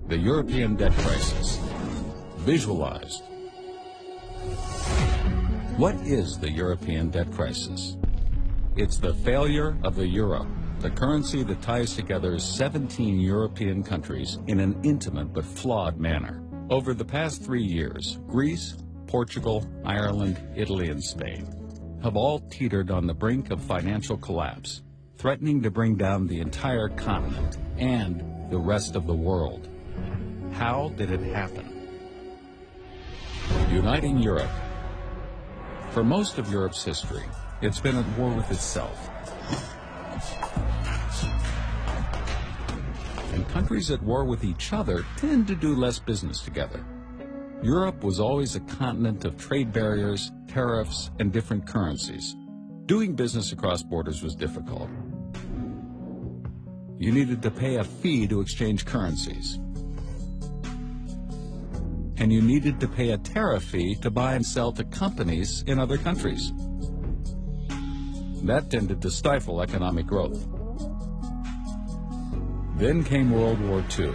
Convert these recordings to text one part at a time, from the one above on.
The European debt crisis. Visualized. What is the European debt crisis? It's the failure of the euro, the currency that ties together 17 European countries in an intimate but flawed manner. Over the past 3 years, Greece, Portugal, Ireland, Italy, and Spain have all teetered on the brink of financial collapse, threatening to bring down the entire continent and the rest of the world. How did it happen? Uniting Europe. For most of Europe's history, it's been at war with itself. And countries at war with each other tend to do less business together. Europe was always a continent of trade barriers, tariffs, and different currencies. Doing business across borders was difficult. You needed to pay a fee to exchange currencies. And you needed to pay a tariff fee to buy and sell to companies in other countries. That tended to stifle economic growth. Then came World War II,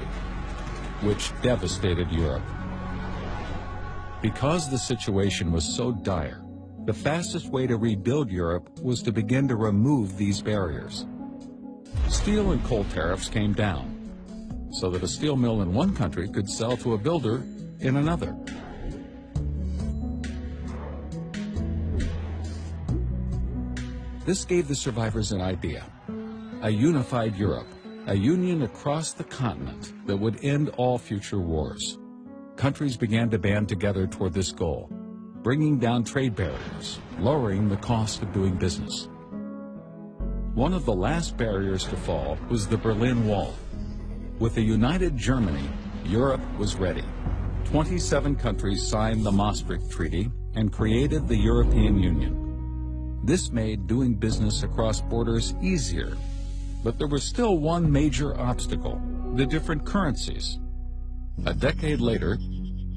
which devastated Europe. Because the situation was so dire, the fastest way to rebuild Europe was to begin to remove these barriers. Steel and coal tariffs came down, so that a steel mill in one country could sell to a builder in another. This gave the survivors an idea: a unified Europe, a union across the continent that would end all future wars. Countries began to band together toward this goal, bringing down trade barriers, lowering the cost of doing business. One of the last barriers to fall was the Berlin Wall. With a united Germany, Europe was ready. 27 countries signed the Maastricht Treaty and created the European Union. This made doing business across borders easier, but there was still one major obstacle: the different currencies. A decade later,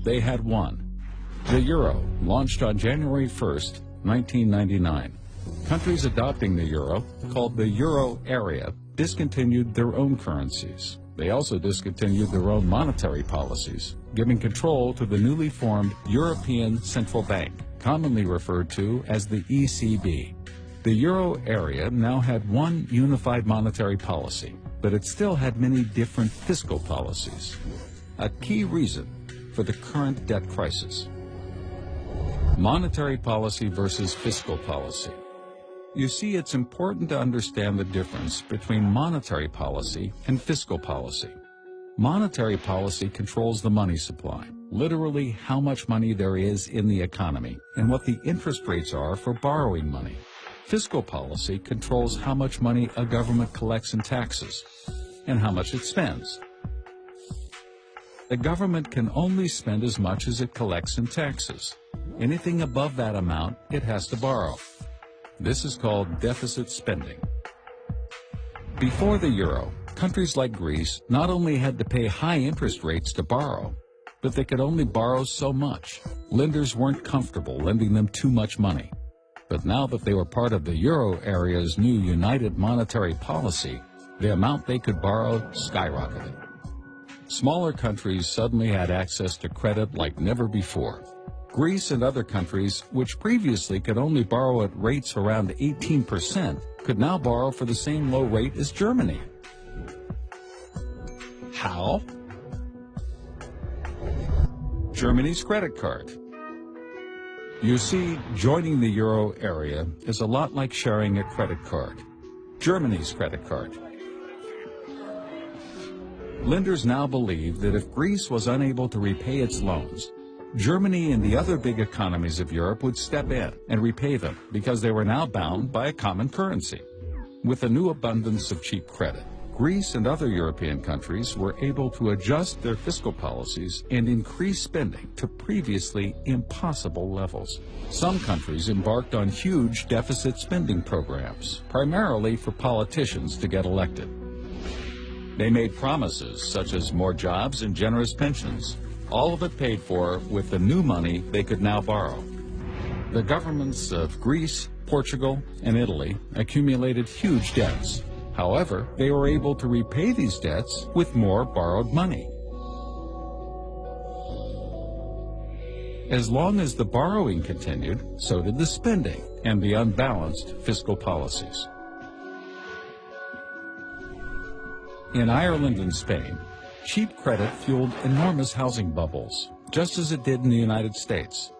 they had won. The euro, launched on January 1st, 1999. Countries adopting the euro, called the euro area, discontinued their own currencies. They also discontinued their own monetary policies, giving control to the newly formed European Central Bank, commonly referred to as the ECB. The euro area now had one unified monetary policy, but it still had many different fiscal policies. A key reason for the current debt crisis. Monetary policy versus fiscal policy. You see, it's important to understand the difference between monetary policy and fiscal policy. Monetary policy controls the money supply, literally how much money there is in the economy and what the interest rates are for borrowing money. Fiscal policy controls how much money a government collects in taxes and how much it spends. The government can only spend as much as it collects in taxes. Anything above that amount, it has to borrow. This is called deficit spending. Before the euro, countries like Greece not only had to pay high interest rates to borrow, but they could only borrow so much. Lenders weren't comfortable lending them too much money. But now that they were part of the euro area's new united monetary policy, the amount they could borrow skyrocketed. Smaller countries suddenly had access to credit like never before. Greece and other countries, which previously could only borrow at rates around 18%, could now borrow for the same low rate as Germany. How? Germany's credit card. You see, joining the euro area is a lot like sharing a credit card. Germany's credit card. Lenders now believe that if Greece was unable to repay its loans, Germany and the other big economies of Europe would step in and repay them because they were now bound by a common currency. With a new abundance of cheap credit, Greece and other European countries were able to adjust their fiscal policies and increase spending to previously impossible levels. Some countries embarked on huge deficit spending programs, primarily for politicians to get elected. They made promises such as more jobs and generous pensions, all of it paid for with the new money they could now borrow. The governments of Greece, Portugal, and Italy accumulated huge debts. However, they were able to repay these debts with more borrowed money. As long as the borrowing continued, so did the spending and the unbalanced fiscal policies. In Ireland and Spain, cheap credit fueled enormous housing bubbles, just as it did in the United States.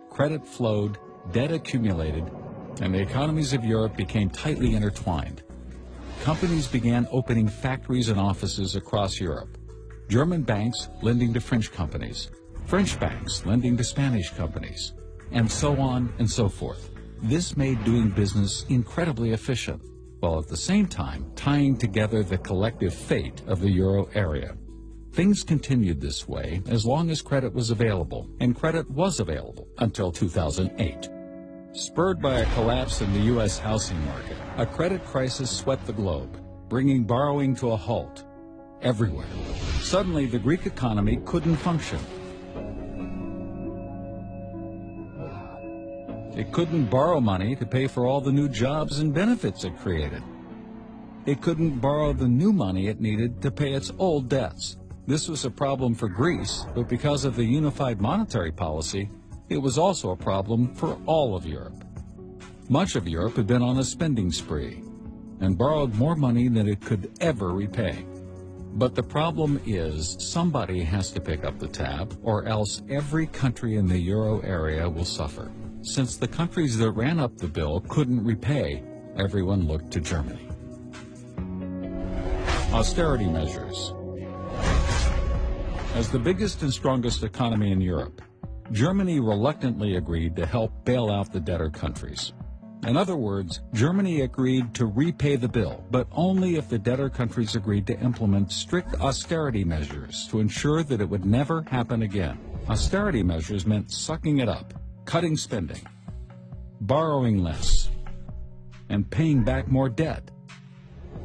Credit flowed, debt accumulated, and the economies of Europe became tightly intertwined. Companies began opening factories and offices across Europe. German banks lending to French companies, French banks lending to Spanish companies, and so on and so forth. This made doing business incredibly efficient, while at the same time tying together the collective fate of the euro area. Things continued this way as long as credit was available, and credit was available until 2008. Spurred by a collapse in the U.S. housing market, a credit crisis swept the globe, bringing borrowing to a halt everywhere. Suddenly, the Greek economy couldn't function. It couldn't borrow money to pay for all the new jobs and benefits it created. It couldn't borrow the new money it needed to pay its old debts. This was a problem for Greece, but because of the unified monetary policy, it was also a problem for all of Europe. Much of Europe had been on a spending spree and borrowed more money than it could ever repay. But the problem is somebody has to pick up the tab, or else every country in the euro area will suffer. Since the countries that ran up the bill couldn't repay, everyone looked to Germany. Austerity measures. As the biggest and strongest economy in Europe, Germany reluctantly agreed to help bail out the debtor countries. In other words, Germany agreed to repay the bill, but only if the debtor countries agreed to implement strict austerity measures to ensure that it would never happen again. Austerity measures meant sucking it up, cutting spending, borrowing less, and paying back more debt.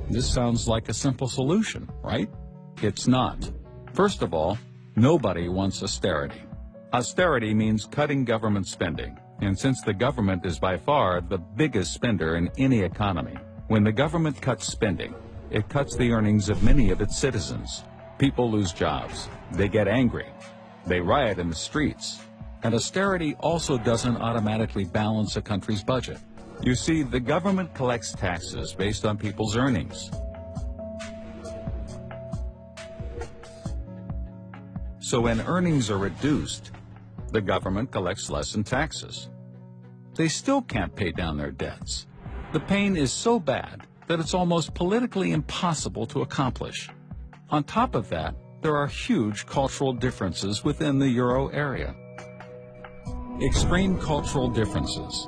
This sounds like a simple solution, right? It's not. First of all, nobody wants austerity. Austerity means cutting government spending, and since the government is by far the biggest spender in any economy, when the government cuts spending, it cuts the earnings of many of its citizens. People lose jobs, they get angry, they riot in the streets, and austerity also doesn't automatically balance a country's budget. You see, the government collects taxes based on people's earnings. So when earnings are reduced, the government collects less in taxes. They still can't pay down their debts. The pain is so bad that it's almost politically impossible to accomplish. On top of that, there are huge cultural differences within the euro area. Extreme cultural differences.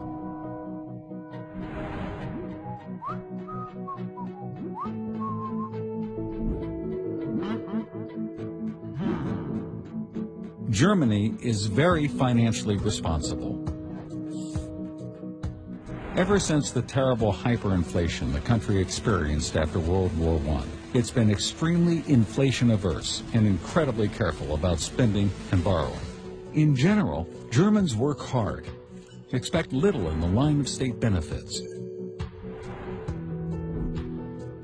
Germany is very financially responsible. Ever since the terrible hyperinflation the country experienced after World War I, it's been extremely inflation-averse and incredibly careful about spending and borrowing. In general, Germans work hard, expect little in the line of state benefits,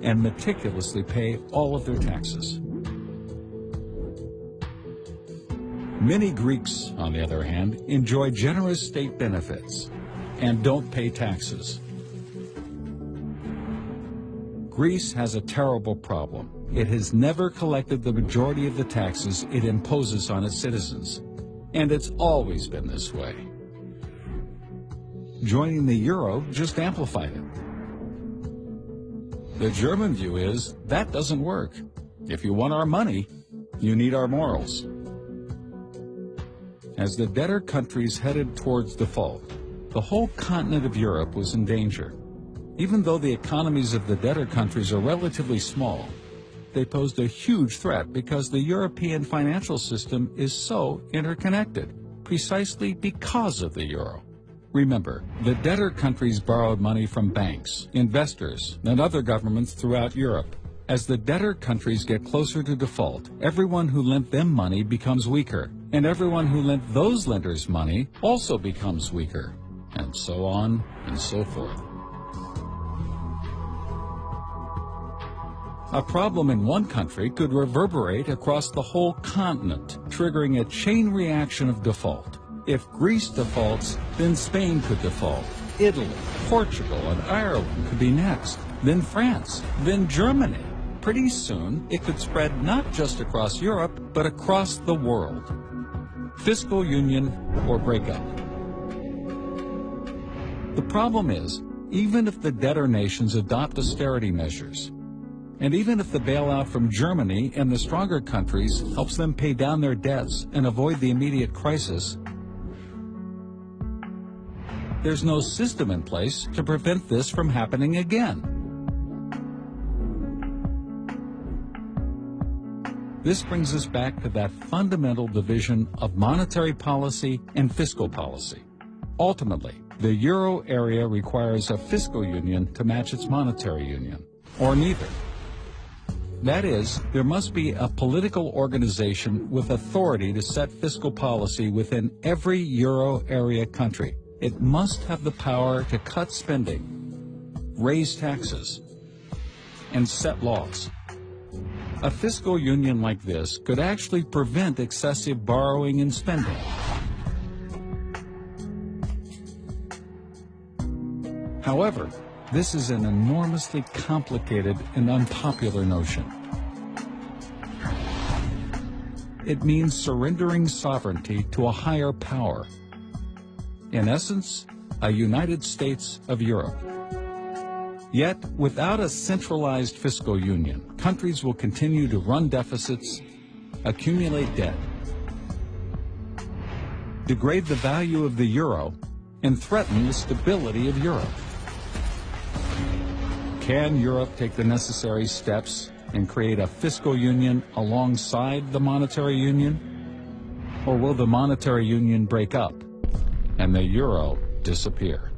and meticulously pay all of their taxes. Many Greeks, on the other hand, enjoy generous state benefits and don't pay taxes. Greece has a terrible problem. It has never collected the majority of the taxes it imposes on its citizens, and it's always been this way. Joining the euro just amplified it. The German view is that doesn't work. If you want our money, you need our morals. As the debtor countries headed towards default, the whole continent of Europe was in danger. Even though the economies of the debtor countries are relatively small, they posed a huge threat because the European financial system is so interconnected, precisely because of the euro. Remember, the debtor countries borrowed money from banks, investors, and other governments throughout Europe. As the debtor countries get closer to default, everyone who lent them money becomes weaker, and everyone who lent those lenders money also becomes weaker, and so on and so forth. A problem in one country could reverberate across the whole continent, triggering a chain reaction of default. If Greece defaults, then Spain could default. Italy, Portugal, and Ireland could be next. Then France, then Germany. Pretty soon, it could spread not just across Europe, but across the world. Fiscal union or breakup. The problem is, even if the debtor nations adopt austerity measures, and even if the bailout from Germany and the stronger countries helps them pay down their debts and avoid the immediate crisis, there's no system in place to prevent this from happening again. This brings us back to that fundamental division of monetary policy and fiscal policy. Ultimately, the euro area requires a fiscal union to match its monetary union, or neither. That is, there must be a political organization with authority to set fiscal policy within every euro area country. It must have the power to cut spending, raise taxes, and set laws. A fiscal union like this could actually prevent excessive borrowing and spending. However, this is an enormously complicated and unpopular notion. It means surrendering sovereignty to a higher power. In essence, a United States of Europe. Yet, without a centralized fiscal union, countries will continue to run deficits, accumulate debt, degrade the value of the euro, and threaten the stability of Europe. Can Europe take the necessary steps and create a fiscal union alongside the monetary union? Or will the monetary union break up and the euro disappear?